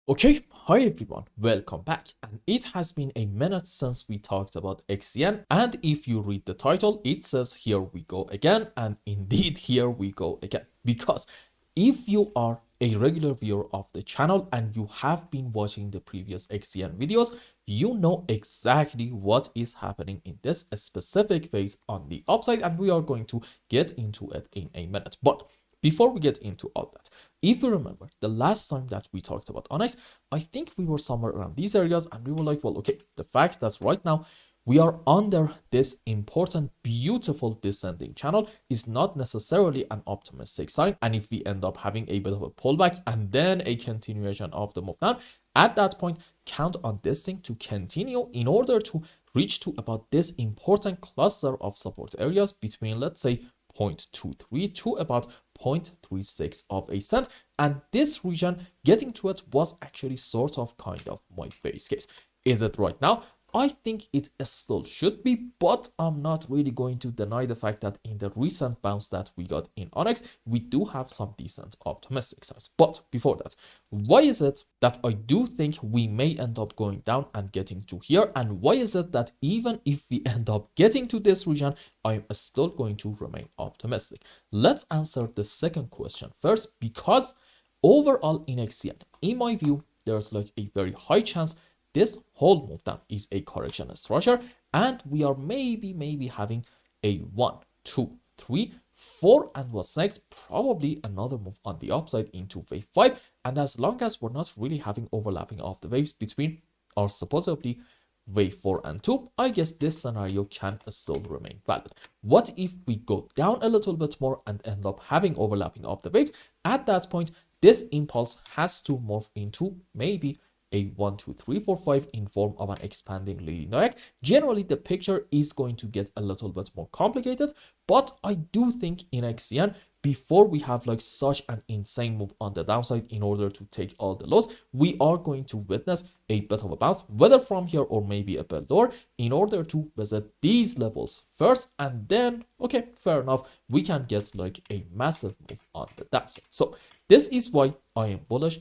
Okay, hi everyone, welcome back. And it has been a minute since we talked about XCN. And if you read the title, it says here we go again. And indeed, here we go again. Because if you are a regular viewer of the channel and you have been watching the previous XCN videos, you know exactly what is happening in this specific phase on the upside. And we are going to get into it in a minute. But before we get into all that, if you remember the last time that we talked about Onyx, I think we were somewhere around these areas and we were like, well, okay, the fact that right now we are under this important, beautiful descending channel is not necessarily an optimistic sign. And if we end up having a bit of a pullback and then a continuation of the move down, at that point, count on this thing to continue in order to reach to about this important cluster of support areas between, let's say, 0.23 to about 0.36 of a cent, and this region, getting to it, was actually sort of kind of my base case. Is it right now? I think it still should be, but I'm not really going to deny the fact that in the recent bounce that we got in Onyx, we do have some decent optimistic signs. But before that, why is it that I do think we may end up going down and getting to here? And why is it that even if we end up getting to this region, I'm still going to remain optimistic? Let's answer the second question first, because overall in XCN, in my view, there's like a very high chance this whole move down is a correction structure, and we are maybe having a 1, 2, 3, 4, and what's next, probably another move on the upside into wave 5. And as long as we're not really having overlapping of the waves between our supposedly wave 4 and 2, I guess this scenario can still remain valid. What if we go down a little bit more and end up having overlapping of the waves? At that point, this impulse has to morph into maybe a 1, 2, 3, 4, 5 in form of an expanding leading diag. Generally, the picture is going to get a little bit more complicated, but I do think in XCN, before we have like such an insane move on the downside in order to take all the lows, we are going to witness a bit of a bounce, whether from here or maybe a bit lower, in order to visit these levels first, and then, okay, fair enough, we can get like a massive move on the downside. So this is why I am bullish.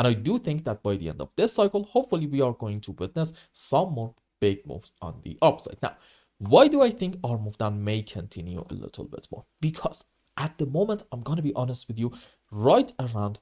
And I do think that by the end of this cycle, hopefully we are going to witness some more big moves on the upside. Now, why do I think our move down may continue a little bit more? Because at the moment, I'm going to be honest with you, right around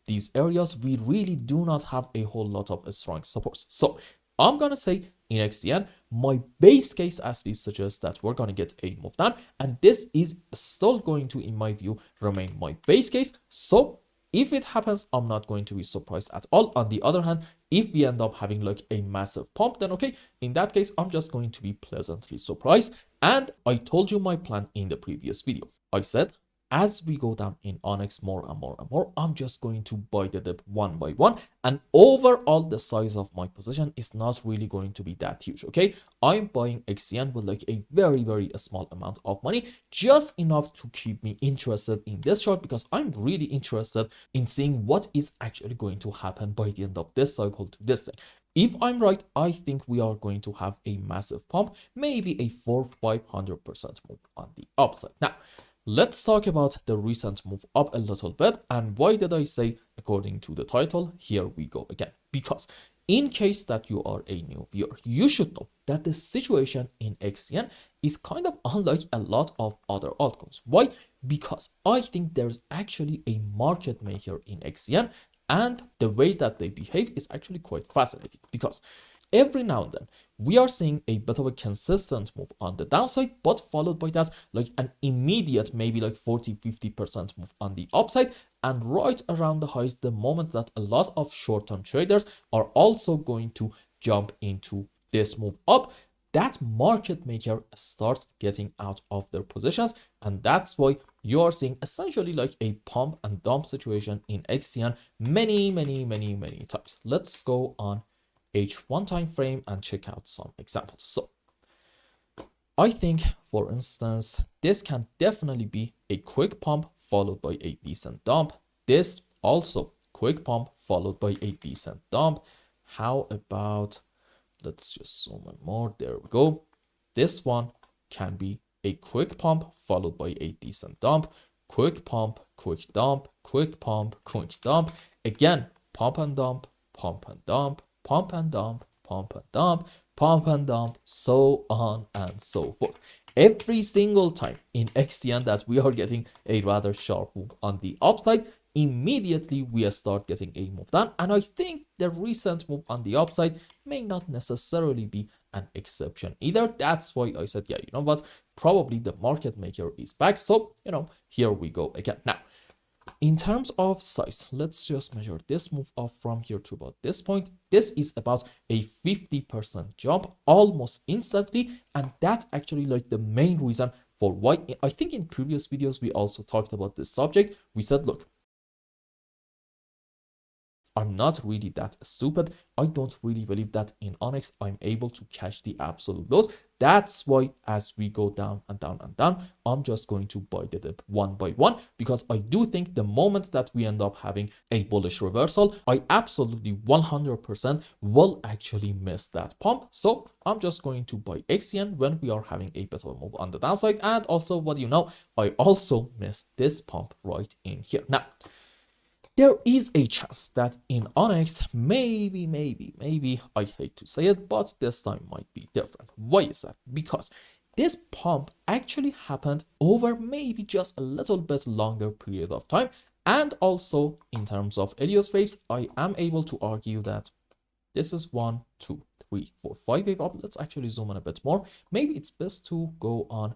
these areas, we really do not have a whole lot of strong supports. So I'm going to say in XCN, my base case at least suggests that we're going to get a move down. And this is still going to, in my view, remain my base case. So if it happens, I'm not going to be surprised at all. On the other hand, if we end up having like a massive pump, then okay, in that case, I'm just going to be pleasantly surprised. And I told you my plan in the previous video. I said, as we go down in Onyx more and more and more, I'm just going to buy the dip one by one. And overall, the size of my position is not really going to be that huge, okay? I'm buying XCN with like a very small amount of money, just enough to keep me interested in this chart, because I'm really interested in seeing what is actually going to happen by the end of this cycle to this thing. If I'm right, I think we are going to have a massive pump, maybe a 400-500% move on the upside. Now, let's talk about the recent move up a little bit. And why did I say, according to the title, here we go again? Because in case that you are a new viewer, you should know that the situation in XCN is kind of unlike a lot of other altcoins. Why? Because I think there's actually a market maker in XCN, and the way that they behave is actually quite fascinating, because every now and then we are seeing a bit of a consistent move on the downside, but followed by that like an immediate maybe like 40-50% move on the upside. And right around the highs, the moment that a lot of short-term traders are also going to jump into this move up, that market maker starts getting out of their positions. And that's why you are seeing essentially like a pump and dump situation in XCN many times. Let's go on H1 time frame and check out some examples. So I think, for instance, this can definitely be a quick pump followed by a decent dump. This also quick pump followed by a decent dump. How about, let's just zoom in more. There we go. This one can be a quick pump followed by a decent dump, quick pump, quick dump, quick pump, quick dump, again, pump and dump, pump and dump, pump and dump, pump and dump, pump and dump, so on and so forth. Every single time in XCN that we are getting a rather sharp move on the upside, immediately we start getting a move down. And I think the recent move on the upside may not necessarily be an exception either. That's why I said, yeah, you know what, probably the market maker is back. So, here we go again. Now, in terms of size, let's just measure this move up from here to about this point. This is about a 50% jump almost instantly. And that's actually like the main reason for why I think in previous videos, we also talked about this subject. We said, look, I'm not really that stupid. I don't really believe that in Onyx I'm able to catch the absolute lows. That's why as we go down and down and down, I'm just going to buy the dip one by one, because I do think the moment that we end up having a bullish reversal, I absolutely 100% will actually miss that pump. So I'm just going to buy XCN when we are having a bit of a move on the downside. And also, what do you know, I also missed this pump right in here. Now, there is a chance that in Onyx, maybe, I hate to say it, but this time might be different. Why is that? Because this pump actually happened over maybe just a little bit longer period of time. And also in terms of Elliott waves, I am able to argue that this is 1, 2, 3, 4, 5 wave up. Let's actually zoom in a bit more. Maybe it's best to go on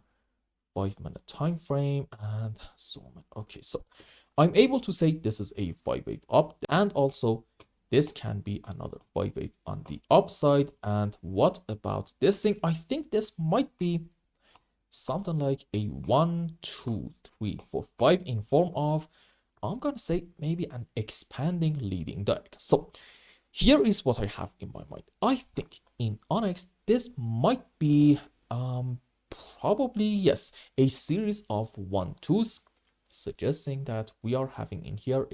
5-minute time frame and zoom in. Okay, so I'm able to say this is a 5 wave up, and also this can be another 5 wave on the upside. And what about this thing? I think this might be something like a 1, 2, 3, 4, 5 in form of, I'm gonna say maybe an expanding leading diagonal. So here is what I have in my mind. I think in Onyx this might be probably, yes, a series of 1-2s, suggesting that we are having in here,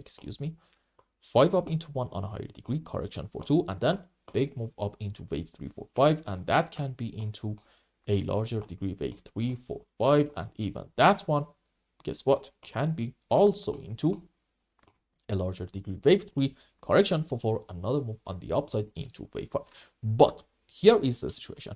5 up into 1 on a higher degree, correction for 2, and then big move up into wave 3, 4, 5, and that can be into a larger degree wave 3, 4, 5, and even that one, guess what, can be also into a larger degree wave 3, correction for 4, another move on the upside into wave 5. But here is the situation.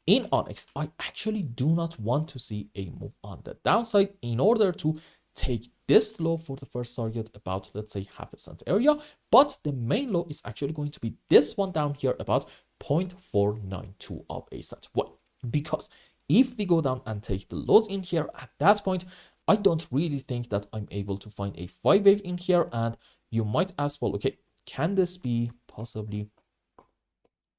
In Onyx, I actually do not want to see a move on the downside in order to take this low for the first target about, let's say, half a cent area, but the main low is actually going to be this one down here about 0.492 of a cent. Why? Because if we go down and take the lows in here at that point, I don't really think that I'm able to find a 5 wave in here. And you might ask, well, okay, can this be possibly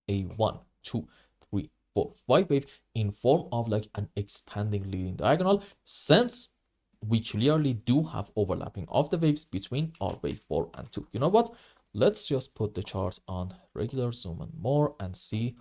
a 1, 2, 3, 4, 5 wave in form of like an expanding leading diagonal, since we clearly do have overlapping of the waves between our wave 4 and 2. You know what? Let's just put the chart on regular, zoom in more and see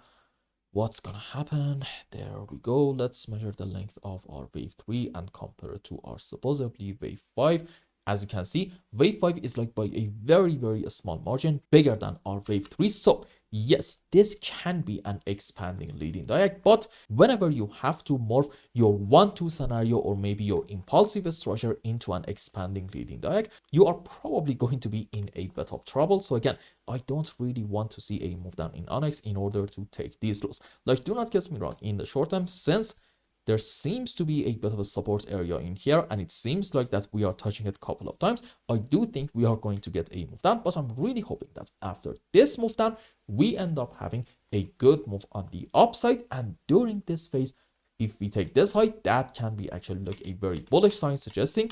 what's gonna happen. There we go. Let's measure the length of our wave 3 and compare it to our supposedly wave 5. As you can see, wave 5 is like by a very, very small margin bigger than our wave 3. So yes, this can be an expanding leading diag, but whenever you have to morph your 1-2 scenario or maybe your impulsive structure into an expanding leading diag, you are probably going to be in a bit of trouble. So again, I don't really want to see a move down in Onyx in order to take these lows. Like, do not get me wrong, in the short term, since there seems to be a bit of a support area in here, and it seems like that we are touching it a couple of times, I do think we are going to get a move down, but I'm really hoping that after this move down, we end up having a good move on the upside. And during this phase, if we take this high, that can be actually like a very bullish sign, suggesting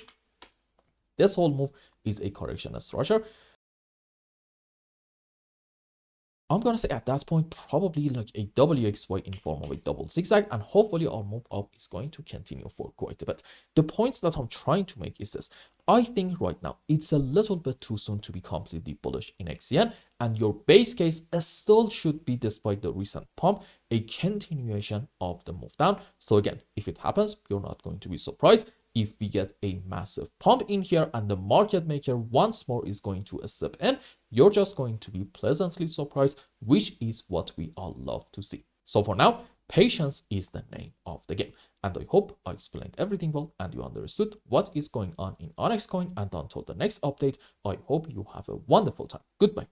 this whole move is a correction structure. I'm gonna say at that point, probably like a WXY in form of a double zigzag, and hopefully our move up is going to continue for quite a bit. The points that I'm trying to make is this. I think right now it's a little bit too soon to be completely bullish in XCN, and your base case still should be, despite the recent pump, a continuation of the move down. So again, if it happens, you're not going to be surprised if we get a massive pump in here and the market maker once more is going to step in. You're just going to be pleasantly surprised, which is what we all love to see. So for now, Patience is the name of the game. And I hope I explained everything well and you understood what is going on in Onyx Coin. And until the next update, I hope you have a wonderful time. Goodbye.